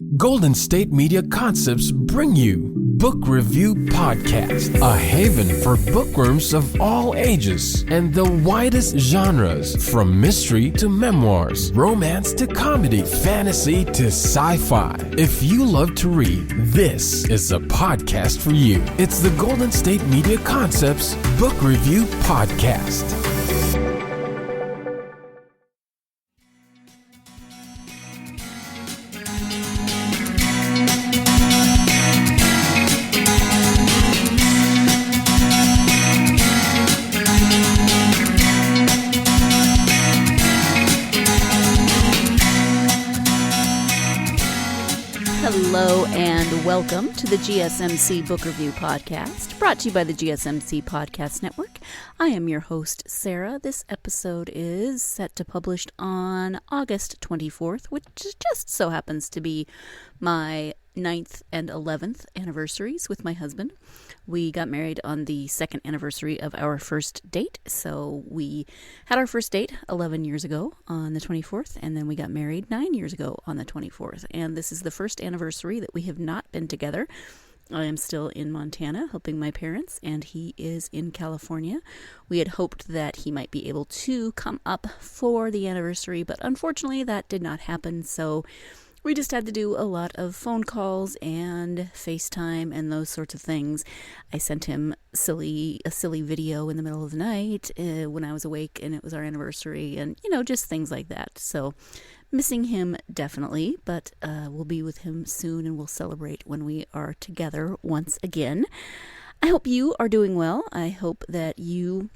Golden State Media Concepts bring you Book Review Podcast, a haven for bookworms of all ages and the widest genres, from mystery to memoirs, romance to comedy, fantasy to sci-fi. If you love to read, this is a podcast for you. It's the Golden State Media Concepts Book Review Podcast. Hello and welcome to the GSMC Book Review Podcast, brought to you by the GSMC Podcast Network. I am your host, Sarah. This episode is set to publish on August 24th, which just so happens to be my 9th and 11th anniversaries with my husband. We got married on the second anniversary of our first date, so we had our first date 11 years ago on the 24th, and then we got married 9 years ago on the 24th, and this is the first anniversary that we have not been together. I am still in Montana helping my parents, and he is in California. We had hoped that he might be able to come up for the anniversary, but unfortunately that did not happen, so we just had to do a lot of phone calls and FaceTime and those sorts of things. I sent him a silly video in the middle of the night when I was awake and it was our anniversary, and just things like that. So missing him definitely, but we'll be with him soon and we'll celebrate when we are together once again. I hope you are doing well. I hope that you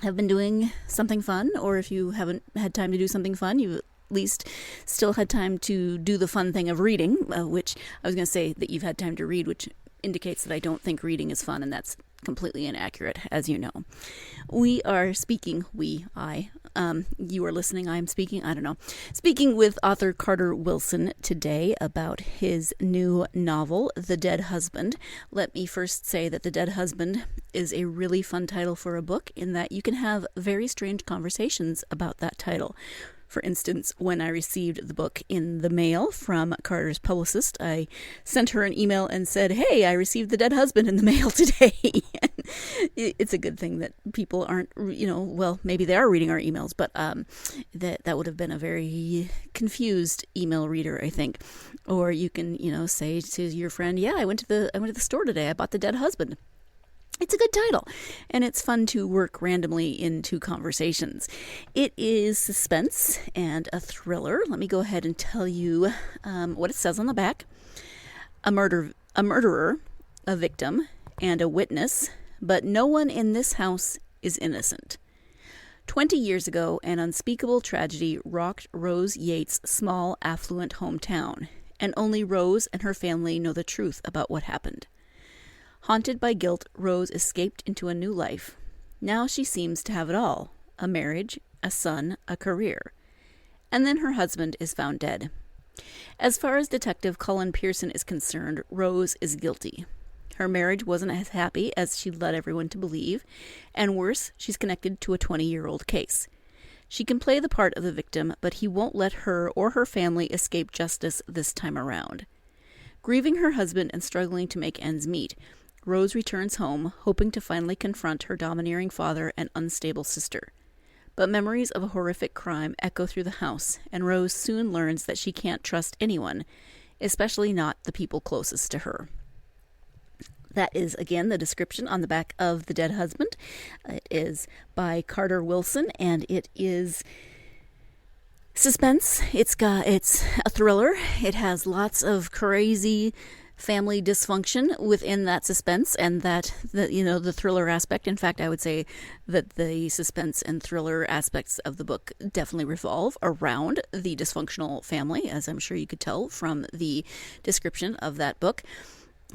have been doing something fun, or if you haven't had time to do something fun, you've at least still had time to do the fun thing of reading, which I was going to say that you've had time to read, which indicates that I don't think reading is fun, and that's completely inaccurate, as you know. You are listening, I am speaking, I don't know. Speaking with author Carter Wilson today about his new novel, The Dead Husband. Let me first say that The Dead Husband is a really fun title for a book, in that you can have very strange conversations about that title. For instance, when I received the book in the mail from Carter's publicist, I sent her an email and said, "Hey, I received The Dead Husband in the mail today." It's a good thing that people aren't, well, maybe they are reading our emails, but that would have been a very confused email reader, I think. Or you can, say to your friend, "Yeah, I went to the store today. I bought The Dead Husband." It's a good title, and it's fun to work randomly into conversations. It is suspense and a thriller. Let me go ahead and tell you what it says on the back. A murderer, a victim, and a witness, but no one in this house is innocent. 20 years ago, an unspeakable tragedy rocked Rose Yates' small, affluent hometown, and only Rose and her family know the truth about what happened. Haunted by guilt, Rose escaped into a new life. Now she seems to have it all: a marriage, a son, a career. And then her husband is found dead. As far as Detective Cullen Pearson is concerned, Rose is guilty. Her marriage wasn't as happy as she'd led everyone to believe, and worse, she's connected to a 20-year-old case. She can play the part of the victim, but he won't let her or her family escape justice this time around. Grieving her husband and struggling to make ends meet, Rose returns home, hoping to finally confront her domineering father and unstable sister. But memories of a horrific crime echo through the house, and Rose soon learns that she can't trust anyone, especially not the people closest to her. That is, again, the description on the back of The Dead Husband. It is by Carter Wilson, and it is suspense. It's a thriller. It has lots of crazy family dysfunction within that suspense, and the thriller aspect. In fact, I would say that the suspense and thriller aspects of the book definitely revolve around the dysfunctional family, as I'm sure you could tell from the description of that book.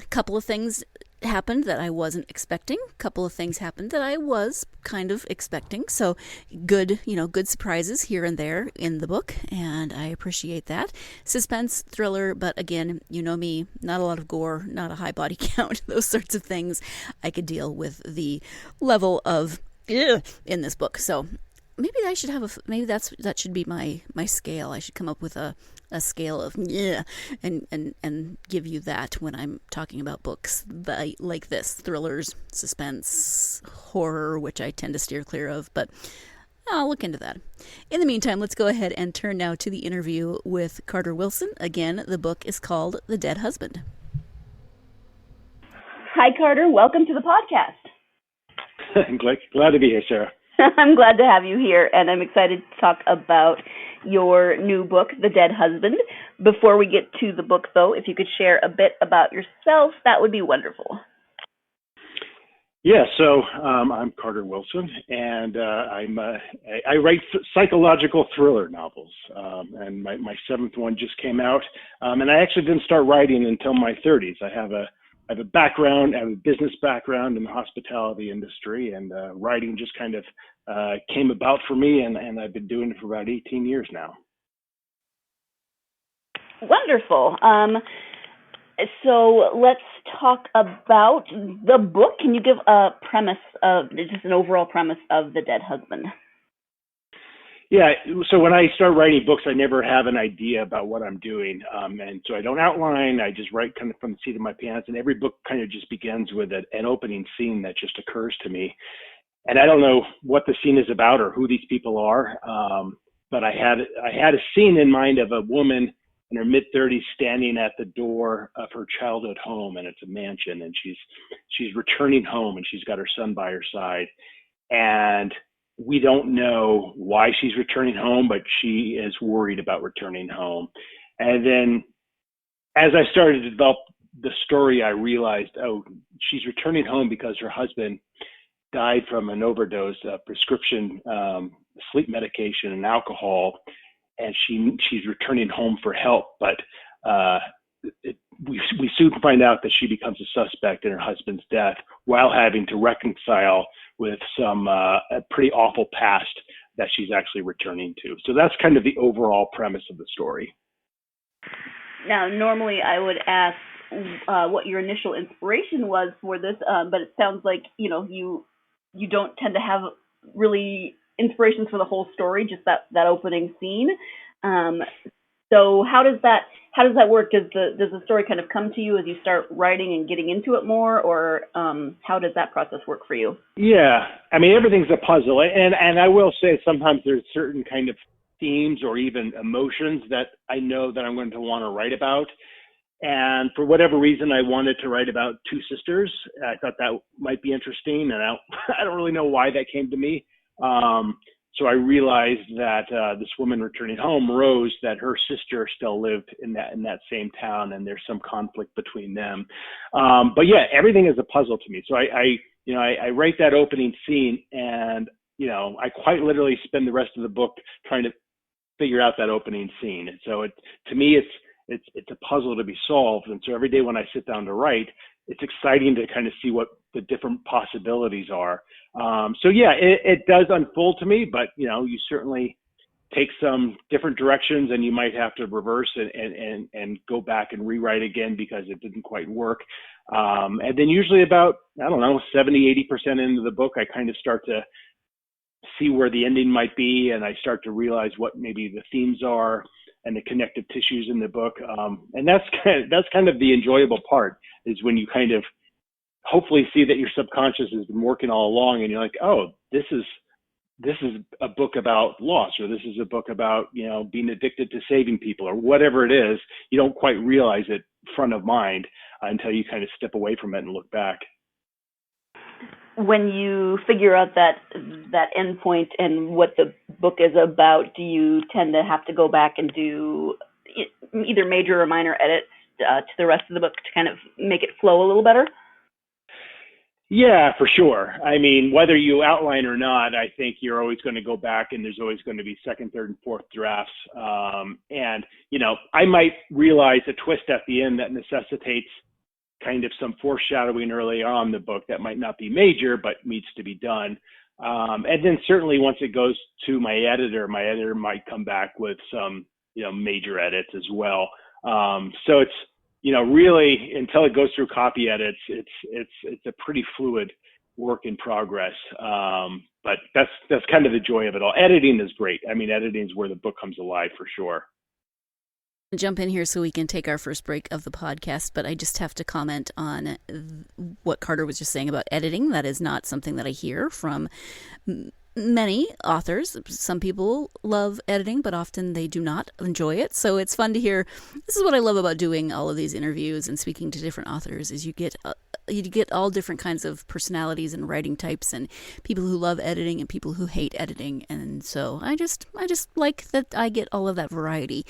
A couple of things happened that I wasn't expecting. A couple of things happened that I was kind of expecting. So good surprises here and there in the book, and I appreciate that. Suspense, thriller, but again, you know me, not a lot of gore, not a high body count, those sorts of things. I could deal with the level of in this book. So maybe I should have that should be my scale. I should come up with a scale of yeah, and give you that when I'm talking about books like this: thrillers, suspense, horror, which I tend to steer clear of, but I'll look into that. In the meantime, let's go ahead and turn now to the interview with Carter Wilson. Again, the book is called The Dead Husband. Hi, Carter. Welcome to the podcast. I'm glad to be here, Sarah. I'm glad to have you here, and I'm excited to talk about your new book, The Dead Husband. Before we get to the book, though, if you could share a bit about yourself, that would be wonderful. Yeah, so I'm Carter Wilson, and I write psychological thriller novels, and my seventh one just came out, and I actually didn't start writing until my 30s. I have a background, I have a business background in the hospitality industry, and writing just kind of came about for me, and I've been doing it for about 18 years now. Wonderful. So let's talk about the book. Can you give a premise just an overall premise of The Dead Husband? Yeah, so when I start writing books, I never have an idea about what I'm doing. And so I don't outline, I just write kind of from the seat of my pants. And every book kind of just begins with an opening scene that just occurs to me. And I don't know what the scene is about or who these people are. But I had a scene in mind of a woman in her mid-30s standing at the door of her childhood home. And it's a mansion. And she's returning home, and she's got her son by her side. And we don't know why she's returning home, but she is worried about returning home. And then as I started to develop the story, I realized, oh, she's returning home because her husband died from an overdose of prescription sleep medication and alcohol. And she's returning home for help. But we soon find out that she becomes a suspect in her husband's death while having to reconcile with some a pretty awful past that she's actually returning to. So that's kind of the overall premise of the story. Now, normally I would ask what your initial inspiration was for this, but it sounds like you don't tend to have really inspirations for the whole story, just that opening scene. So how does that work? Does the story kind of come to you as you start writing and getting into it more, or how does that process work for you? Yeah, I mean, everything's a puzzle, and I will say sometimes there's certain kind of themes or even emotions that I know that I'm going to want to write about. And for whatever reason, I wanted to write about two sisters. I thought that might be interesting, and I don't really know why that came to me. So I realized that this woman returning home, Rose, that her sister still lived in that same town, and there's some conflict between them. But yeah, everything is a puzzle to me. So I write that opening scene, and I quite literally spend the rest of the book trying to figure out that opening scene. And so to me, it's a puzzle to be solved. And so every day when I sit down to write, it's exciting to kind of see what the different possibilities are. So yeah, it does unfold to me, but you certainly take some different directions, and you might have to reverse and go back and rewrite again because it didn't quite work. And then usually about, 70, 80% into the book, I kind of start to see where the ending might be, and I start to realize what maybe the themes are and the connective tissues in the book. And that's kind of the enjoyable part, is when you kind of hopefully see that your subconscious has been working all along, and you're like, oh, this is a book about loss, or this is a book about, being addicted to saving people, or whatever it is. You don't quite realize it front of mind until you kind of step away from it and look back. When you figure out that end point and what the book is about, do you tend to have to go back and do either major or minor edits to the rest of the book to kind of make it flow a little better? Yeah, for sure. I mean, whether you outline or not, I think you're always going to go back, and there's always going to be second, third, and fourth drafts. And I might realize a twist at the end that necessitates kind of some foreshadowing early on in the book that might not be major, but needs to be done. And then certainly once it goes to my editor might come back with some, major edits as well. So it's, really until it goes through copy edits, it's a pretty fluid work in progress. But that's kind of the joy of it all. Editing is great. I mean, editing is where the book comes alive for sure. Jump in here so we can take our first break of the podcast, but I just have to comment on what Carter was just saying about editing. That is not something that I hear from many authors. Some people love editing, but often they do not enjoy it. So it's fun to hear. This is what I love about doing all of these interviews and speaking to different authors is you get all different kinds of personalities and writing types, and people who love editing and people who hate editing. And so I just like that I get all of that variety.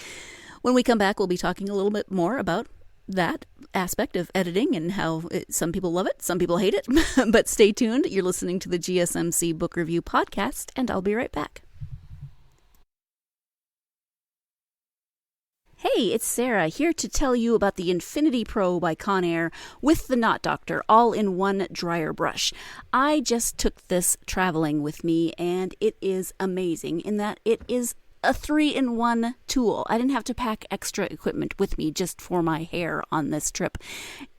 When we come back, we'll be talking a little bit more about that aspect of editing and how some people love it, some people hate it. But stay tuned. You're listening to the GSMC Book Review Podcast, and I'll be right back. Hey, it's Sarah here to tell you about the Infinity Pro by Conair with the Knot Doctor all in one dryer brush. I just took this traveling with me, and it is amazing in that it is a 3-in-1 tool. I didn't have to pack extra equipment with me just for my hair on this trip.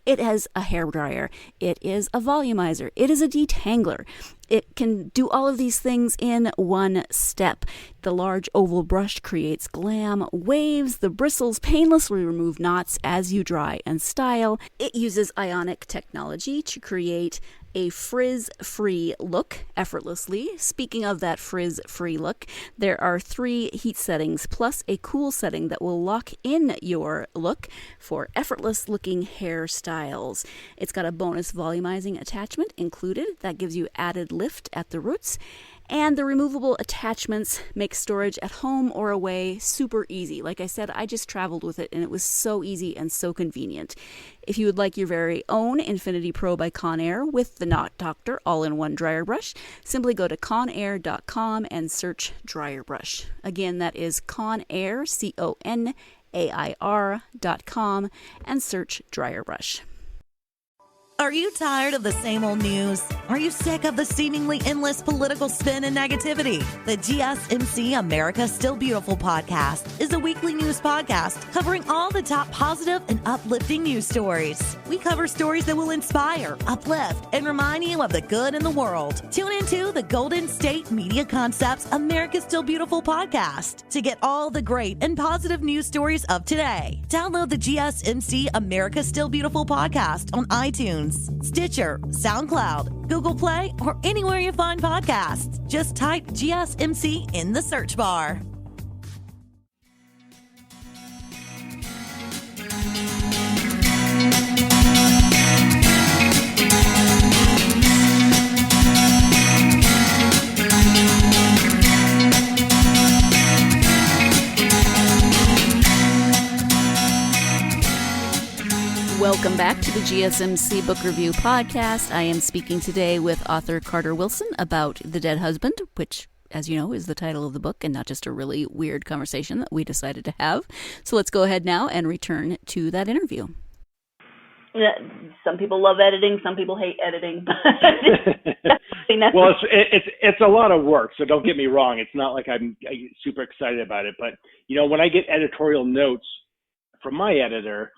It has a hair dryer. It is a volumizer. It is a detangler. It can do all of these things in one step. The large oval brush creates glam, waves, the bristles painlessly remove knots as you dry and style. It uses ionic technology to create a frizz-free look effortlessly. Speaking of that frizz-free look, there are 3 heat settings plus a cool setting that will lock in your look for effortless-looking hairstyles. It's got a bonus volumizing attachment included that gives you added lift at the roots. And the removable attachments make storage at home or away super easy. Like I said, I just traveled with it and it was so easy and so convenient. If you would like your very own Infinity Pro by Conair with the Knot Doctor all-in-one dryer brush, simply go to conair.com and search dryer brush. Again, that is Conair, CONAIR.com, and search dryer brush. Are you tired of the same old news? Are you sick of the seemingly endless political spin and negativity? The GSMC America Still Beautiful podcast is a weekly news podcast covering all the top positive and uplifting news stories. We cover stories that will inspire, uplift, and remind you of the good in the world. Tune into the Golden State Media Concepts America Still Beautiful podcast to get all the great and positive news stories of today. Download the GSMC America Still Beautiful podcast on iTunes, Stitcher, SoundCloud, Google Play, or anywhere you find podcasts. Just type GSMC in the search bar. Welcome back to the GSMC Book Review Podcast. I am speaking today with author Carter Wilson about The Dead Husband, which, as you know, is the title of the book and not just a really weird conversation that we decided to have. So let's go ahead now and return to that interview. Yeah, some people love editing, some people hate editing. Well, it's a lot of work, so don't get me wrong. It's not like I'm super excited about it, but when I get editorial notes from my editor,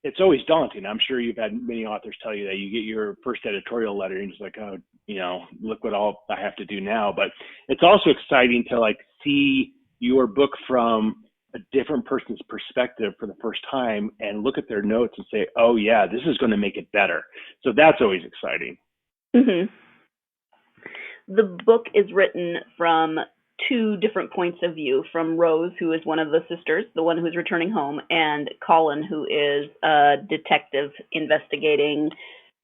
it's always daunting. I'm sure you've had many authors tell you that you get your first editorial letter and it's like, oh, look what all I have to do now. But it's also exciting to see your book from a different person's perspective for the first time and look at their notes and say, oh yeah, this is going to make it better. So that's always exciting. Mm-hmm. The book is written from 2 different points of view, from Rose, who is one of the sisters, the one who's returning home, and Colin, who is a detective investigating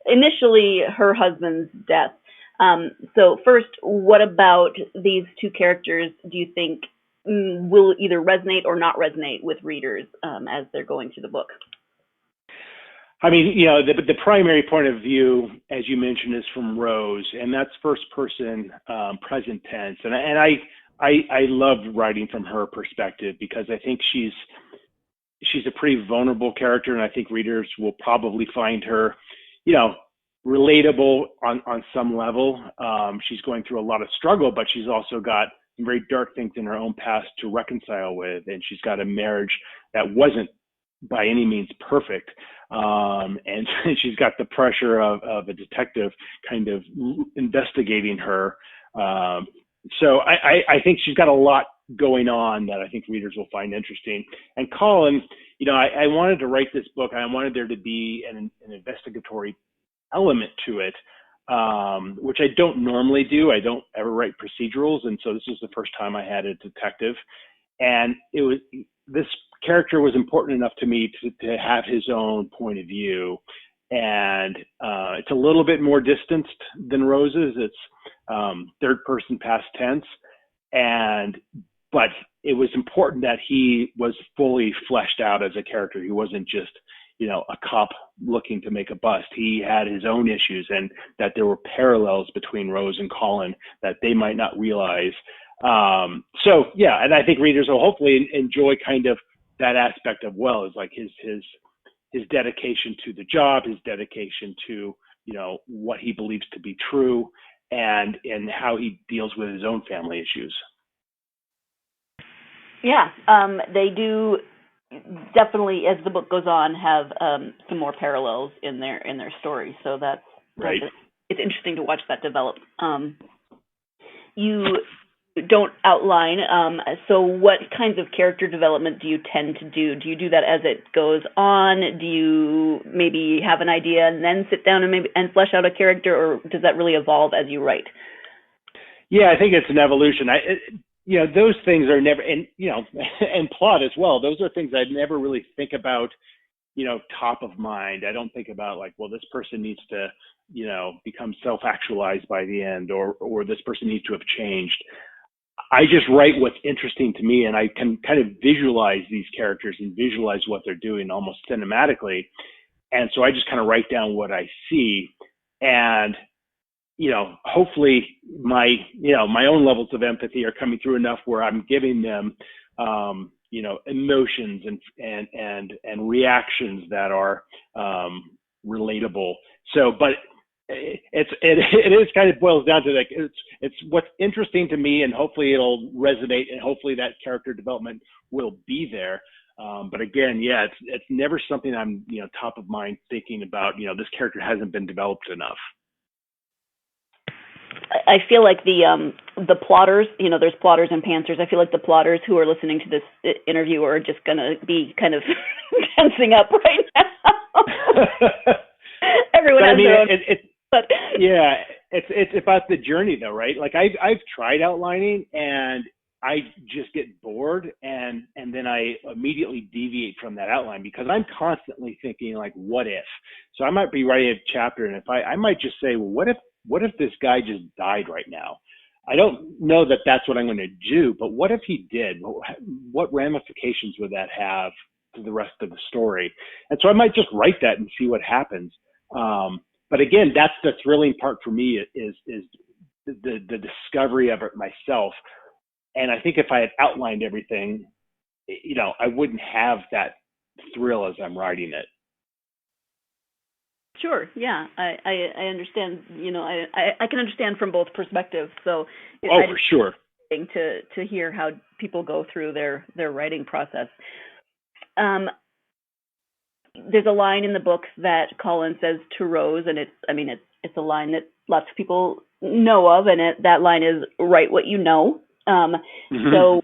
initially her husband's death. So first, what about these 2 characters do you think will either resonate or not resonate with readers as they're going through the book? I mean, the primary point of view, as you mentioned, is from Rose, and that's first person present tense. And I loved writing from her perspective because I think she's a pretty vulnerable character, and I think readers will probably find her, relatable on some level. She's going through a lot of struggle, but she's also got some very dark things in her own past to reconcile with, and she's got a marriage that wasn't by any means perfect. And she's got the pressure of a detective kind of investigating her. So I think she's got a lot going on that I think readers will find interesting. And Colin, I wanted to write this book. I wanted there to be an investigatory element to it, which I don't normally do. I don't ever write procedurals, and so this was the first time I had a detective. And this character was important enough to me to have his own point of view. And it's a little bit more distanced than Rose's. It's third person past tense, but it was important that he was fully fleshed out as a character. He wasn't just a cop looking to make a bust. He had his own issues, and that there were parallels between Rose and Colin that they might not realize. So yeah, and I think readers will hopefully enjoy kind of that aspect of is like his dedication to the job, his dedication to what he believes to be true, and how he deals with his own family issues. Yeah, they do definitely, as the book goes on, have some more parallels in their story. So that's right. It's interesting to watch that develop. You don't outline. So what kinds of character development do you tend to do? Do you do that as it goes on? Do you maybe have an idea and then sit down and flesh out a character, or does that really evolve as you write? Yeah, I think it's an evolution. Those things are never, and and plot as well. Those are things I'd never really think about, top of mind. I don't think about like, well, this person needs to, become self-actualized by the end, or this person needs to have changed. I just write what's interesting to me, and I can kind of visualize these characters and visualize what they're doing almost cinematically. And so I just kind of write down what I see, and hopefully my own levels of empathy are coming through enough where I'm giving them, emotions and reactions that are relatable. So, but it is kind of boils down to like, it's what's interesting to me, and hopefully it'll resonate, and hopefully that character development will be there. But again, yeah, it's never something I'm, top of mind thinking about, this character hasn't been developed enough. I feel like the plotters, there's plotters and pantsers. I feel like the plotters who are listening to this interview are just going to be kind of tensing up right now. Everyone has their own. Yeah, it's about the journey though, right? Like I've tried outlining, and I just get bored, and then I immediately deviate from that outline because I'm constantly thinking like, what if? So I might be writing a chapter, and if I might just say, well, what if this guy just died right now? I don't know that that's what I'm going to do, but what if he did? What ramifications would that have to the rest of the story? And so I might just write that and see what happens. But again, that's the thrilling part for me is the discovery of it myself. And I think if I had outlined everything, I wouldn't have that thrill as I'm writing it. Sure. Yeah, I understand. I can understand from both perspectives. So for sure. To hear how people go through their writing process. There's a line in the book that Colin says to Rose, and it's a line that lots of people know of, and that line is "Write what you know." So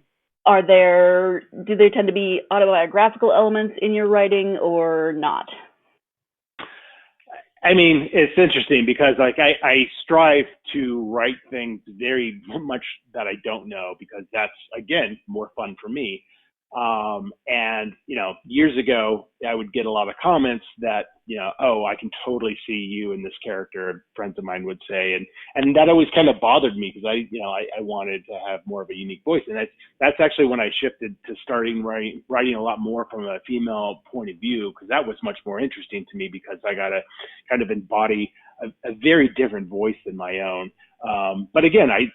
do there tend to be autobiographical elements in your writing or not? I mean, it's interesting because like I strive to write things very much that I don't know, because that's, again, more fun for me. And, years ago, I would get a lot of comments that, oh, I can totally see you in this character, friends of mine would say. And that always kind of bothered me because I wanted to have more of a unique voice. And that's actually when I shifted to starting writing a lot more from a female point of view, because that was much more interesting to me, because I got to kind of embody a very different voice than my own. But again, I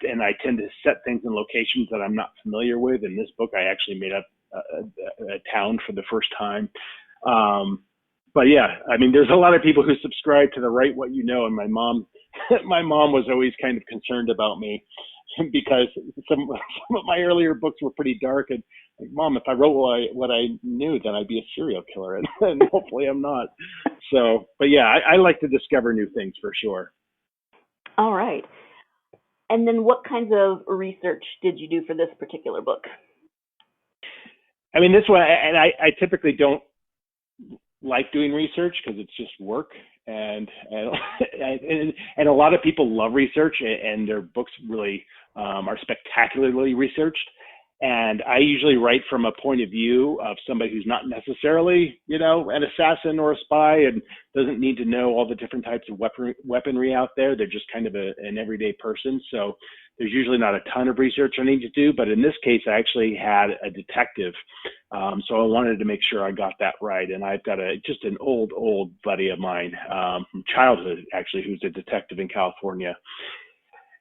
tend to set things in locations that I'm not familiar with. In this book, I actually made up a town for the first time. But yeah, I mean, there's a lot of people who subscribe to the Write What You Know, and my mom was always kind of concerned about me because some of my earlier books were pretty dark, and like, Mom, if I wrote what I knew, then I'd be a serial killer, and hopefully I'm not. So, but yeah, I like to discover new things for sure. All right. And then what kinds of research did you do for this particular book? I mean, this one, and I typically don't like doing research because it's just work, and a lot of people love research, and their books really are spectacularly researched. And I usually write from a point of view of somebody who's not necessarily, an assassin or a spy and doesn't need to know all the different types of weaponry out there. They're just kind of an everyday person. So there's usually not a ton of research I need to do. But in this case, I actually had a detective. So I wanted to make sure I got that right. And I've got just an old buddy of mine from childhood, actually, who's a detective in California.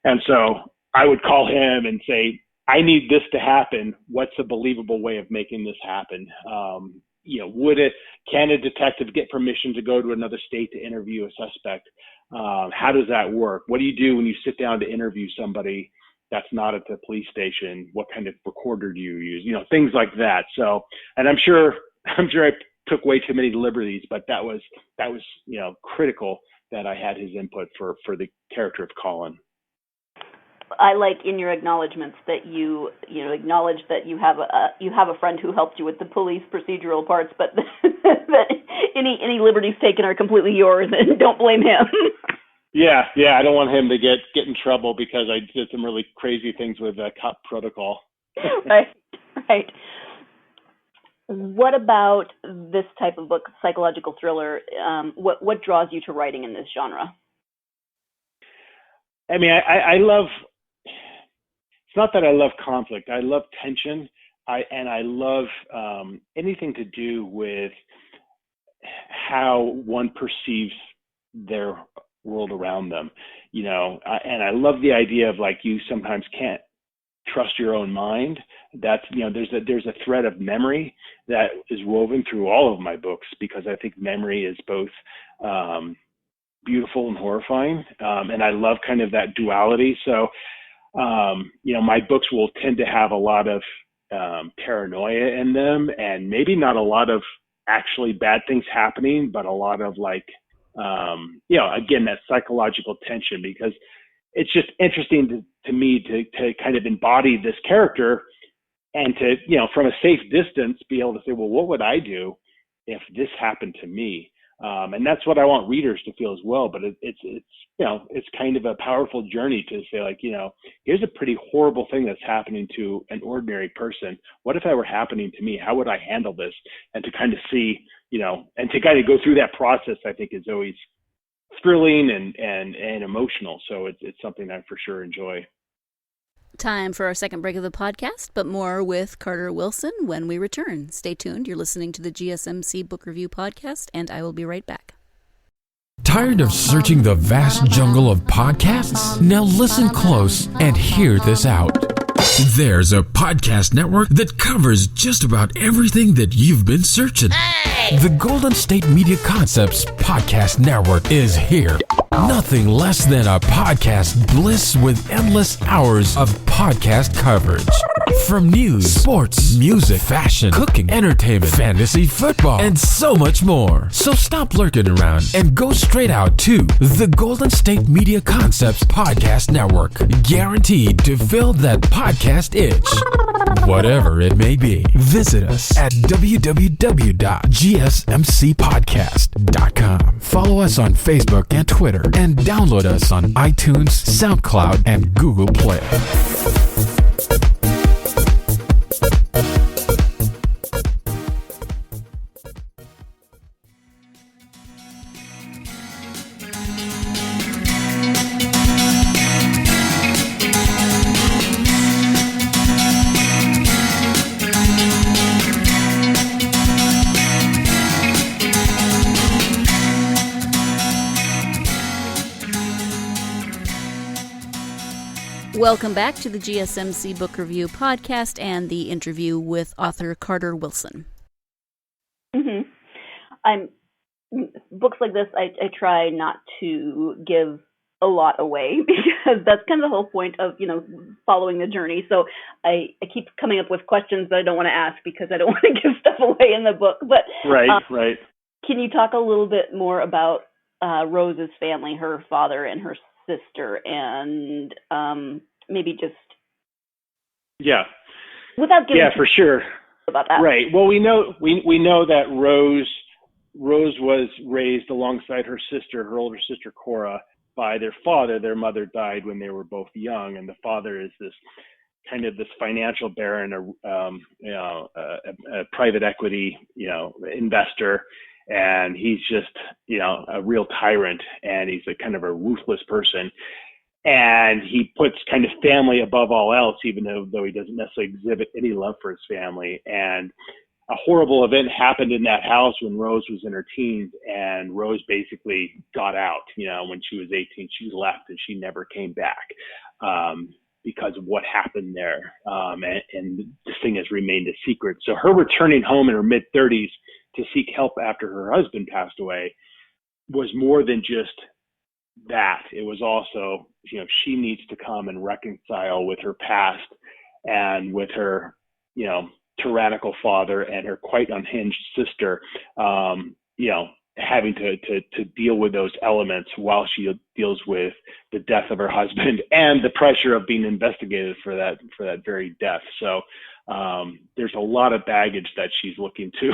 And so I would call him and say, I need this to happen. What's a believable way of making this happen? Can a detective get permission to go to another state to interview a suspect? How does that work? What do you do when you sit down to interview somebody that's not at the police station? What kind of recorder do you use? Things like that. So, and I'm sure I took way too many liberties, but that was critical that I had his input for the character of Colin. I like in your acknowledgments that you acknowledge that you have a friend who helped you with the police procedural parts, but that any liberties taken are completely yours, and don't blame him. Yeah, I don't want him to get in trouble because I did some really crazy things with cop protocol. Right. What about this type of book, psychological thriller? What draws you to writing in this genre? I mean, I love. It's not that I love conflict. I love tension. I love anything to do with how one perceives their world around them. And I love the idea of you sometimes can't trust your own mind. That's there's a thread of memory that is woven through all of my books because I think memory is both beautiful and horrifying. And I love kind of that duality. So. My books will tend to have a lot of paranoia in them, and maybe not a lot of actually bad things happening, but a lot of again, that psychological tension, because it's just interesting to me to kind of embody this character and to, from a safe distance, be able to say, well, what would I do if this happened to me? And that's what I want readers to feel as well. But it's kind of a powerful journey to say, here's a pretty horrible thing that's happening to an ordinary person. What if that were happening to me? How would I handle this? And to kind of see, and to kind of go through that process, I think is always thrilling and emotional. So it's something I for sure enjoy. Time for our second break of the podcast, but more with Carter Wilson when we return. Stay tuned. You're listening to the GSMC Book Review Podcast, and I will be right back. Tired of searching the vast jungle of podcasts? Now listen close and hear this out. There's a podcast network that covers just about everything that you've been searching. The Golden State Media Concepts Podcast Network is here. Nothing less than a podcast bliss with endless hours of podcast coverage. From news, sports, music, fashion, cooking, entertainment, fantasy, football, and so much more. So stop lurking around and go straight out to the Golden State Media Concepts Podcast Network. Guaranteed to fill that podcast itch. Whatever it may be. Visit us at www.gsmcpodcast.com. Follow us on Facebook and Twitter, and download us on iTunes, SoundCloud, and Google Play. Welcome back to the GSMC Book Review Podcast and the interview with author Carter Wilson. Books like this, I try not to give a lot away because that's kind of the whole point of, following the journey. So I keep coming up with questions that I don't want to ask because I don't want to give stuff away in the book. But Right. Can you talk a little bit more about Rose's family, her father and her sister, and maybe just Yeah. without giving Yeah, for sure. about that. Right. Well, we know that Rose was raised alongside her sister, her older sister Cora, by their father. Their mother died when they were both young, and the father is this financial baron, a private equity, investor, and he's just, a real tyrant, and he's a kind of a ruthless person. And he puts kind of family above all else, even though he doesn't necessarily exhibit any love for his family. And a horrible event happened in that house when Rose was in her teens, and Rose basically got out. When she was 18, she left and she never came back because of what happened there. And this thing has remained a secret. So her returning home in her mid-30s to seek help after her husband passed away was more than just that. It was also, she needs to come and reconcile with her past and with her, tyrannical father and her quite unhinged sister, having to deal with those elements while she deals with the death of her husband and the pressure of being investigated for that very death. So there's a lot of baggage that she's looking to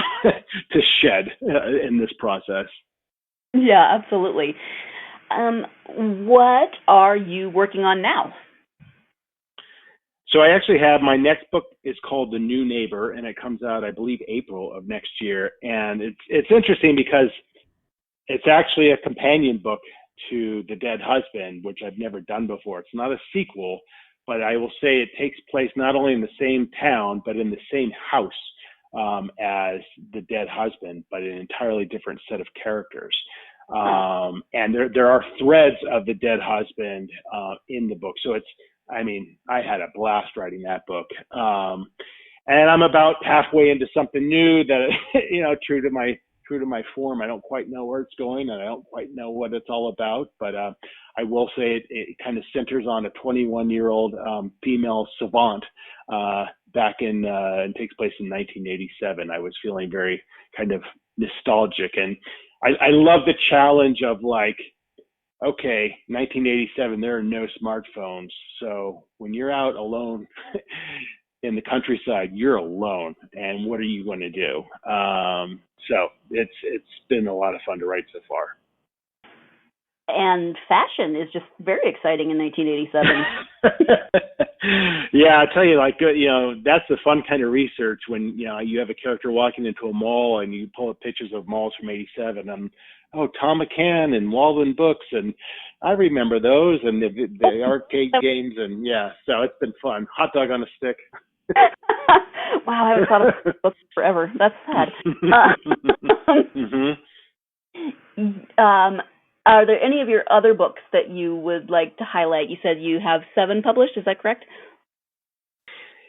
to shed in this process. Yeah, absolutely. What are you working on now? So I actually have, my next book is called The New Neighbor, and it comes out, I believe, April of next year. And it's interesting because it's actually a companion book to The Dead Husband, which I've never done before. It's not a sequel, but I will say it takes place not only in the same town, but in the same house as The Dead Husband, but an entirely different set of characters. And there are threads of The Dead Husband in the book. So I had a blast writing that book. And I'm about halfway into something new that, true to my form. I don't quite know where it's going, and I don't quite know what it's all about, but I will say it kind of centers on a 21-year-old female savant back and takes place in 1987. I was feeling very kind of nostalgic, and I love the challenge of okay, 1987, there are no smartphones. So when you're out alone in the countryside, you're alone. And what are you going to do? So it's been a lot of fun to write so far. And fashion is just very exciting in 1987. Yeah, I'll tell you, that's the fun kind of research when, you have a character walking into a mall and you pull up pictures of malls from 87 and, Tom McCann and Walden Books, and I remember those, and the arcade games, and yeah, so it's been fun. Hot dog on a stick. Wow, I haven't thought of books forever. That's sad. Are there any of your other books that you would like to highlight? You said you have 7 published, is that correct?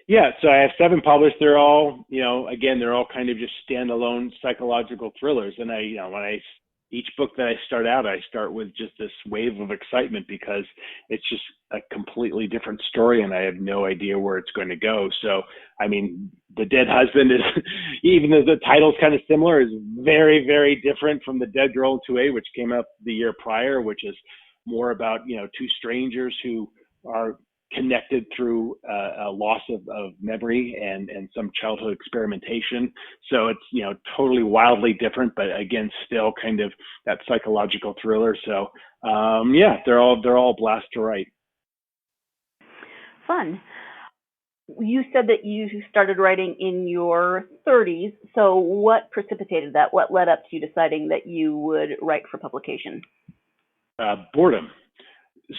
Yeah, so I have 7 published. They're all, they're all kind of just standalone psychological thrillers. And each book that I start with just this wave of excitement because it's just a completely different story and I have no idea where it's going to go. So, The Dead Husband is, even though the title's kind of similar, is very, very different from The Dead Girl in 2A, which came out the year prior, which is more about, 2 strangers who are connected through a loss of memory and some childhood experimentation. So it's, totally wildly different, but again, still kind of that psychological thriller. So they're all a blast to write. Fun. You said that you started writing in your 30s. So what precipitated that? What led up to you deciding that you would write for publication? Boredom.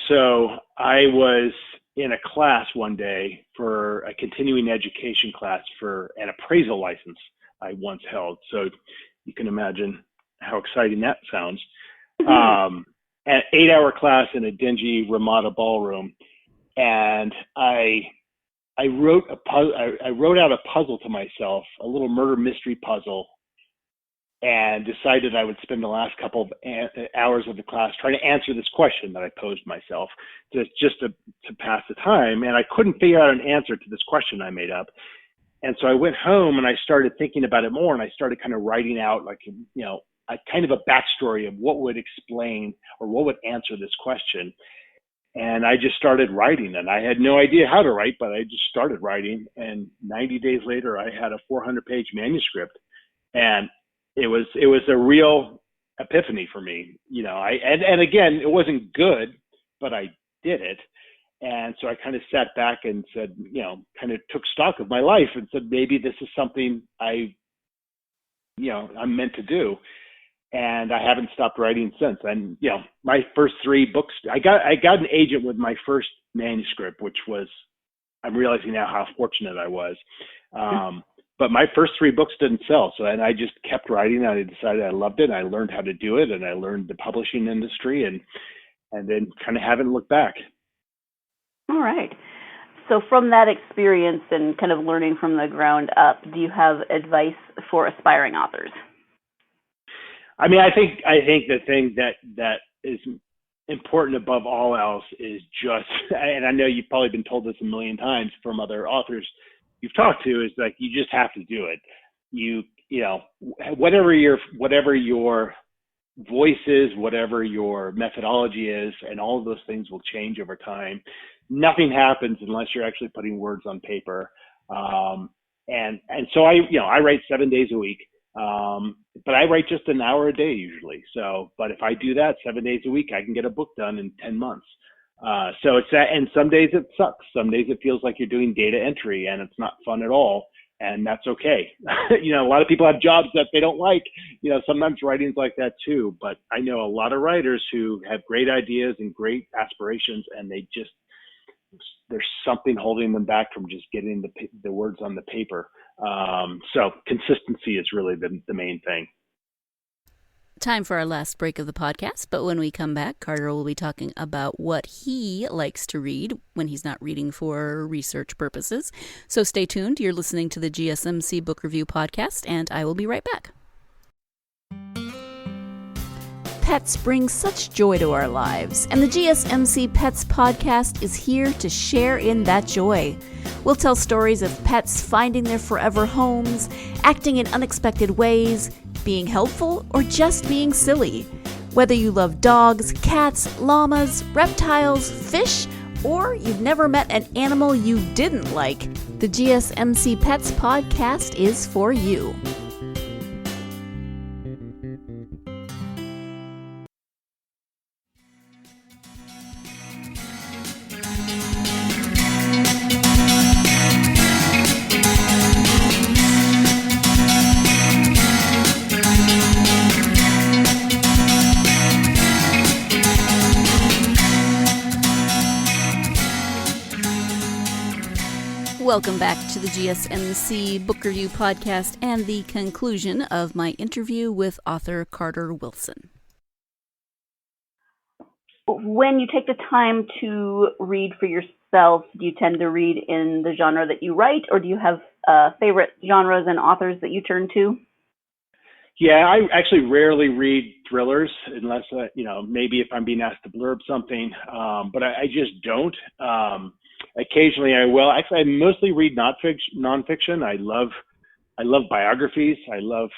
So I was in a class one day for a continuing education class for an appraisal license I once held. So you can imagine how exciting that sounds. An 8-hour class in a dingy Ramada ballroom. And I wrote out a puzzle to myself, a little murder mystery puzzle, and decided I would spend the last couple of hours of the class trying to answer this question that I posed myself just to pass the time. And I couldn't figure out an answer to this question I made up. And so I went home and I started thinking about it more, and I started kind of writing out a kind of a backstory of what would explain or what would answer this question. And I just started writing, and I had no idea how to write, but I just started writing. And 90 days later, I had a 400-page manuscript, and it was a real epiphany for me. And again, it wasn't good, but I did it. And so I kind of sat back and said, kind of took stock of my life and said, maybe this is something I'm meant to do. And I haven't stopped writing since. And, my first 3 books, I got an agent with my first manuscript, which was, I'm realizing now how fortunate I was. But my first 3 books didn't sell. So, and I just kept writing, and I decided I loved it. And I learned how to do it, and I learned the publishing industry, and then kind of haven't looked back. All right. So from that experience and kind of learning from the ground up, do you have advice for aspiring authors? I mean, I think the thing that is important above all else is just, and I know you've probably been told this a million times from other authors you've talked to, is like, you just have to do it. Whatever your voice is, whatever your methodology is, and all of those things will change over time. Nothing happens unless you're actually putting words on paper. And so I write 7 days a week. But I write just an hour a day usually. But if I do that 7 days a week, I can get a book done in 10 months. So it's that, and some days it sucks. Some days it feels like you're doing data entry and it's not fun at all. And that's okay. A lot of people have jobs that they don't like. Sometimes writing's like that too. But I know a lot of writers who have great ideas and great aspirations, and there's something holding them back from just getting the words on the paper. So consistency is really the main thing. Time for our last break of the podcast, but when we come back, Carter will be talking about what he likes to read when he's not reading for research purposes. So stay tuned. You're listening to the GSMC Book Review Podcast, and I will be right back. Pets bring such joy to our lives, and the GSMC Pets Podcast is here to share in that joy. We'll tell stories of pets finding their forever homes, acting in unexpected ways, being helpful, or just being silly. Whether you love dogs, cats, llamas, reptiles, fish, or you've never met an animal you didn't like, the GSMC Pets Podcast is for you. Welcome back to the GSMC Book Review Podcast and the conclusion of my interview with author Carter Wilson. When you take the time to read for yourself, do you tend to read in the genre that you write, or do you have favorite genres and authors that you turn to? Yeah, I actually rarely read thrillers unless, maybe if I'm being asked to blurb something, but I just don't. Occasionally I will. Actually, I mostly read nonfiction. I love biographies. I love,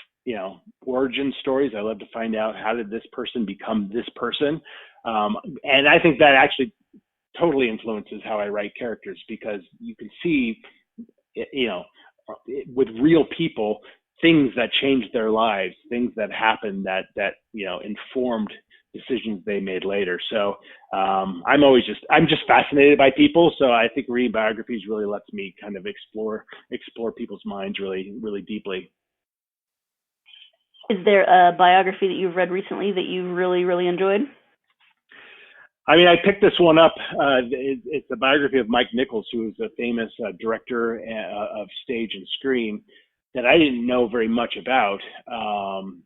origin stories. I love to find out, how did this person become this person? And I think that actually totally influences how I write characters, because you can see, with real people, things that changed their lives, things that happened that informed decisions they made later. So I'm just fascinated by people. So I think reading biographies really lets me kind of explore people's minds really, really deeply. Is there a biography that you've read recently that you really, really enjoyed? I mean, I picked this one up. It's a biography of Mike Nichols, who is a famous director of stage and screen that I didn't know very much about.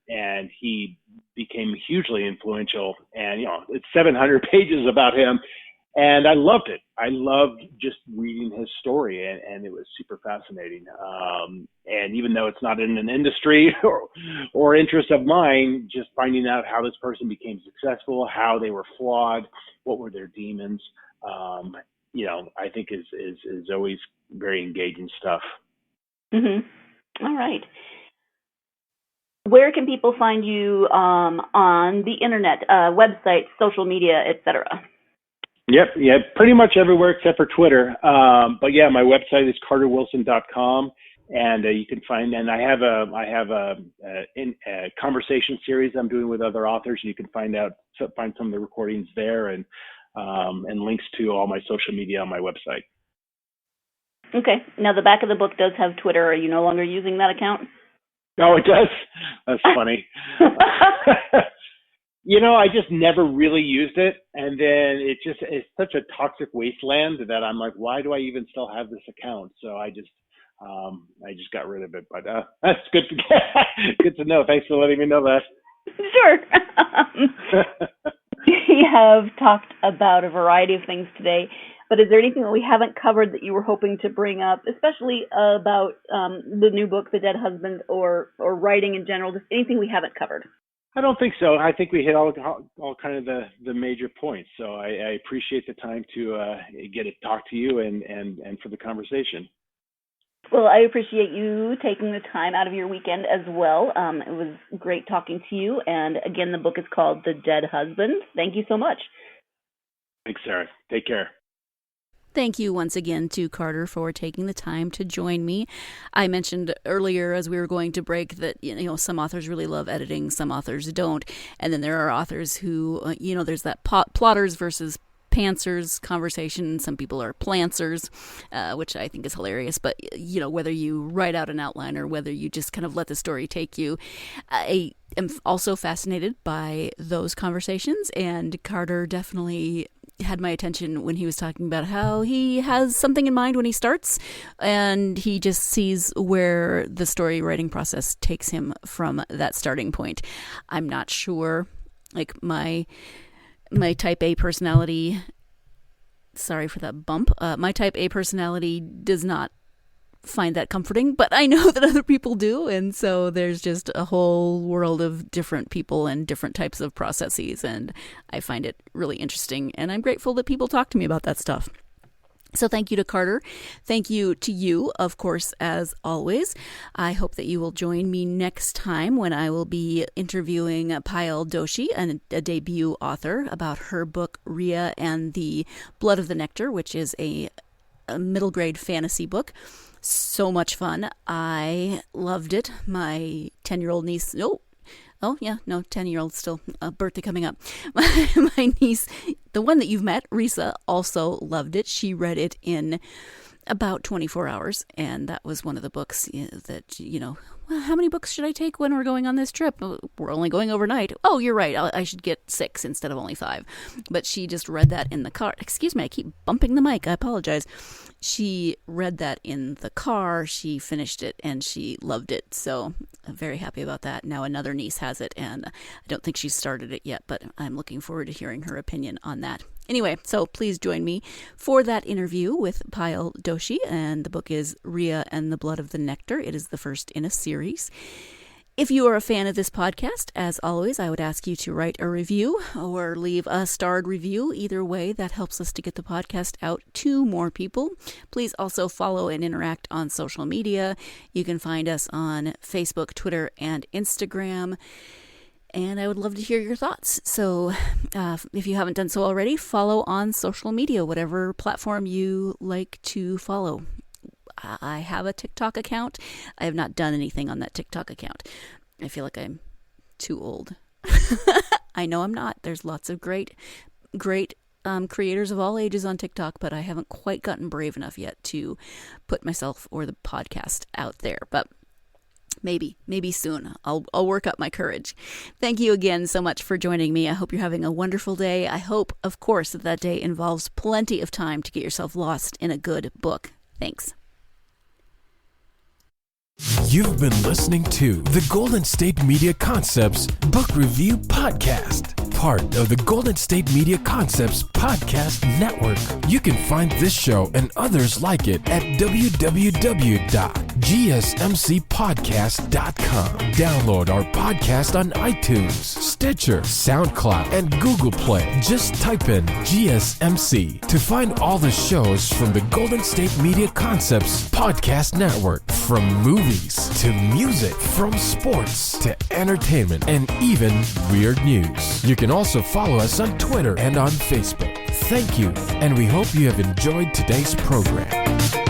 And he became hugely influential. And, it's 700 pages about him. And I loved it. I loved just reading his story, and it was super fascinating. And even though it's not in an industry or interest of mine, just finding out how this person became successful, how they were flawed, what were their demons, I think is always very engaging stuff. Mm-hmm. All right. Where can people find you on the internet, websites, social media, etc.? Yep, pretty much everywhere except for Twitter. But yeah, my website is carterwilson.com, and you can find. And I have a conversation series I'm doing with other authors. You can find some of the recordings there, and links to all my social media on my website. Okay. Now the back of the book does have Twitter. Are you no longer using that account? Oh, it does? That's funny. I just never really used it. And then it's such a toxic wasteland that I'm like, why do I even still have this account? So I just got rid of it. But that's good good to know. Thanks for letting me know that. Sure. We have talked about a variety of things today, but is there anything that we haven't covered that you were hoping to bring up, especially about the new book, The Dead Husband, or writing in general, just anything we haven't covered? I don't think so. I think we hit all kind of the major points. So I appreciate the time to get to talk to you and for the conversation. Well, I appreciate you taking the time out of your weekend as well. It was great talking to you. And again, the book is called The Dead Husband. Thank you so much. Thanks, Sarah. Take care. Thank you once again to Carter for taking the time to join me. I mentioned earlier as we were going to break that, some authors really love editing, some authors don't. And then there are authors who, there's that plotters versus pantsers conversation. Some people are plantsers, which I think is hilarious. But, whether you write out an outline or whether you just kind of let the story take you, I am also fascinated by those conversations. And Carter definitely had my attention when he was talking about how he has something in mind when he starts, and he just sees where the story writing process takes him from that starting point. I'm not sure, like my type A personality, sorry for that bump, my type A personality does not find that comforting, but I know that other people do, and so there's just a whole world of different people and different types of processes, and I find it really interesting, and I'm grateful that people talk to me about that stuff. So thank you to Carter. Thank you to you, of course, as always. I hope that you will join me next time when I will be interviewing Payal Doshi, a debut author, about her book Rhea and the Blood of the Nectar, which is a middle grade fantasy book. So much fun. I loved it. My 10-year-old niece, 10-year-old still, birthday coming up. My niece, the one that you've met, Risa, also loved it. She read it in about 24 hours, and that was one of the books that, well, how many books should I take when we're going on this trip? We're only going overnight. Oh, you're right. I should get 6 instead of only 5. But she just read that in the car. Excuse me, I keep bumping the mic. I apologize. She read that in the car. She finished it, and she loved it. So I'm very happy about that. Now another niece has it, and I don't think she's started it yet, but I'm looking forward to hearing her opinion on that. Anyway, so please join me for that interview with Payal Doshi, and the book is Rhea and the Blood of the Nectar. It is the first in a series. If you are a fan of this podcast, as always, I would ask you to write a review or leave a starred review. Either way, that helps us to get the podcast out to more people. Please also follow and interact on social media. You can find us on Facebook, Twitter, and Instagram. And I would love to hear your thoughts. So if you haven't done so already, follow on social media, whatever platform you like to follow. I have a TikTok account. I have not done anything on that TikTok account. I feel like I'm too old. I know I'm not. There's lots of great creators of all ages on TikTok, but I haven't quite gotten brave enough yet to put myself or the podcast out there. But maybe soon. I'll work up my courage. Thank you again so much for joining me. I hope you're having a wonderful day. I hope, of course, that day involves plenty of time to get yourself lost in a good book. Thanks. You've been listening to the Golden State Media Concepts Book Review Podcast, part of the Golden State Media Concepts Podcast Network. You can find this show and others like it at www.gsmcpodcast.com. Download our podcast on iTunes, Stitcher, SoundCloud, and Google Play. Just type in GSMC to find all the shows from the Golden State Media Concepts Podcast Network, from movies to music, from sports to entertainment, and even weird news. You can also follow us on Twitter and on Facebook. Thank you, and we hope you have enjoyed today's program.